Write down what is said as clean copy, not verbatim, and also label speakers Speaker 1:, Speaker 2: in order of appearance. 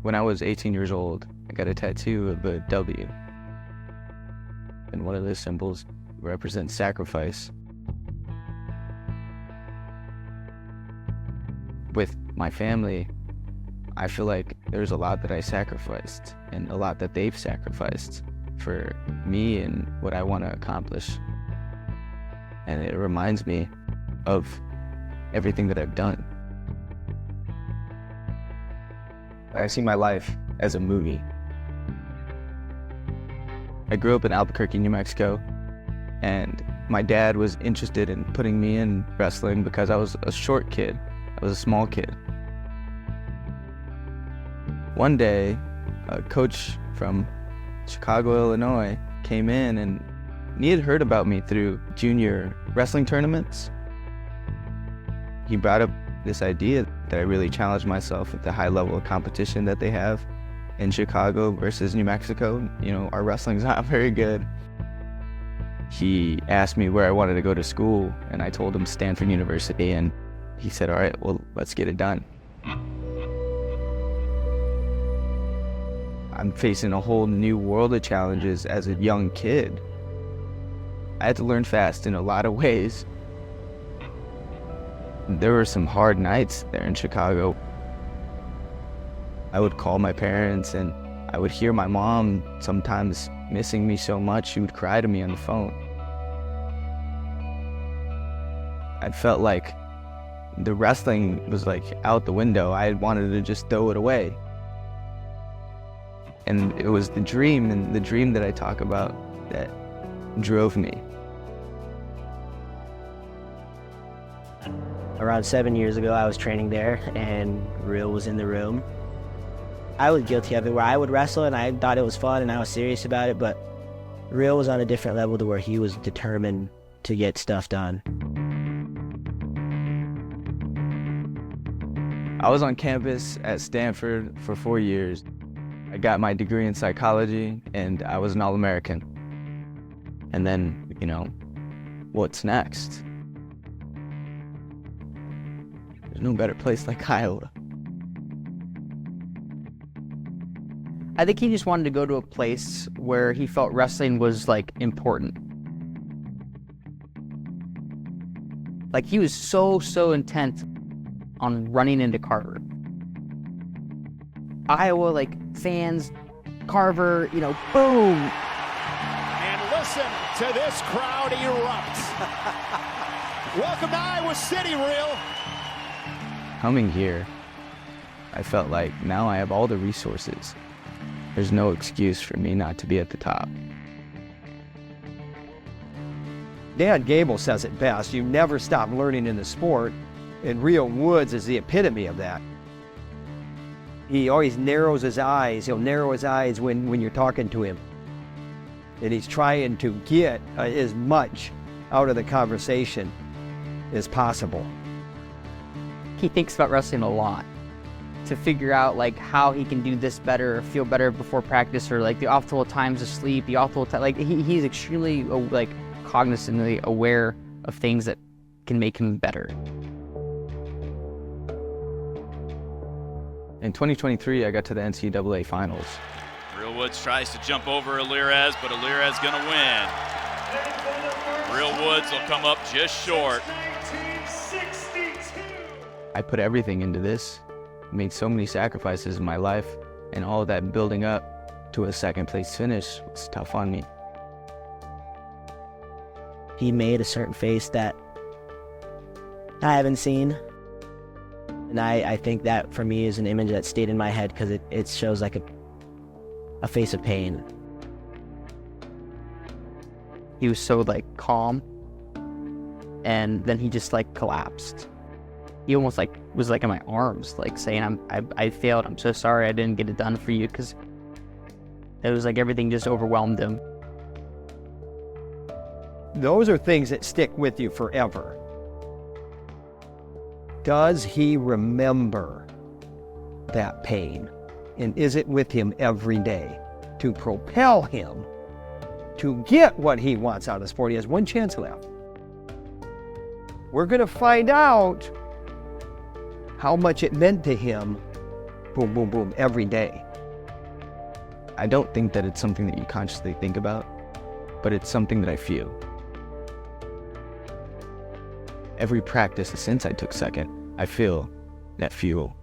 Speaker 1: When I was 18 years old, I got a tattoo of a W. And one of those symbols represents sacrifice. With my family, I feel like there's a lot that I sacrificed and a lot that they've sacrificed for me and what I want to accomplish. And it reminds me of everything that I've done. I see my life as a movie. I grew up in Albuquerque, New Mexico, and my dad was interested in putting me in wrestling because I was a short kid. I was a small kid. One day, a coach from Chicago, Illinois came in and he had heard about me through junior wrestling tournaments. He brought up this idea that I really challenged myself at the high level of competition that they have in Chicago versus New Mexico. You know, our wrestling's not very good. He asked me where I wanted to go to school, and I told him Stanford University, and he said, all right, well, let's get it done. I'm facing a whole new world of challenges as a young kid. I had to learn fast in a lot of ways. There were some hard nights there in Chicago. I would call my parents and I would hear my mom sometimes missing me so much, she would cry to me on the phone. I felt like the wrestling was like out the window. I wanted to just throw it away. And it was the dream, and the dream that I talk about, that drove me.
Speaker 2: Around 7 years ago, I was training there, and Real was in the room. I was guilty of it, where I would wrestle, and I thought it was fun, and I was serious about it, but Real was on a different level to where he was determined to get stuff done.
Speaker 1: I was on campus at Stanford for 4 years. I got my degree in psychology, and I was an All-American. And then, you know, what's next? There's no better place like Iowa.
Speaker 3: I think he just wanted to go to a place where he felt wrestling was, like, important. Like, he was so intent on running into Carver. Iowa, like, fans, Carver, you know, boom!
Speaker 4: And listen to this crowd erupt. Welcome to Iowa City, Real.
Speaker 1: Coming here, I felt like now I have all the resources. There's no excuse for me not to be at the top.
Speaker 5: Dan Gable says it best, you never stop learning in the sport, and Real Woods is the epitome of that. He always narrows his eyes. He'll narrow his eyes when you're talking to him. And he's trying to get as much out of the conversation as possible.
Speaker 3: He thinks about wrestling a lot to figure out, like, how he can do this better or feel better before practice, or like the optimal times of sleep, the optimal time. Like, he's extremely like cognizantly aware of things that can make him better.
Speaker 1: In 2023, I got to the NCAA finals.
Speaker 6: Real Woods tries to jump over Alirez, but Alirez gonna win. Real Woods will come up just short.
Speaker 1: I put everything into this, made so many sacrifices in my life, and all of that building up to a second place finish was tough on me.
Speaker 2: He made a certain face that I haven't seen. And I think that, for me, is an image that stayed in my head because it shows like a face of pain.
Speaker 3: He was so, like, calm, and then he just, like, collapsed. He almost, like, was, like, in my arms, like, saying, I failed, I'm so sorry I didn't get it done for you, because it was like everything just overwhelmed him.
Speaker 5: Those are things that stick with you forever. Does he remember that pain? And is it with him every day to propel him to get what he wants out of the sport? He has one chance left. We're going to find out how much it meant to him boom, boom, boom, every day.
Speaker 1: I don't think that it's something that you consciously think about, but it's something that I feel. Every practice since I took second, I feel that fuel.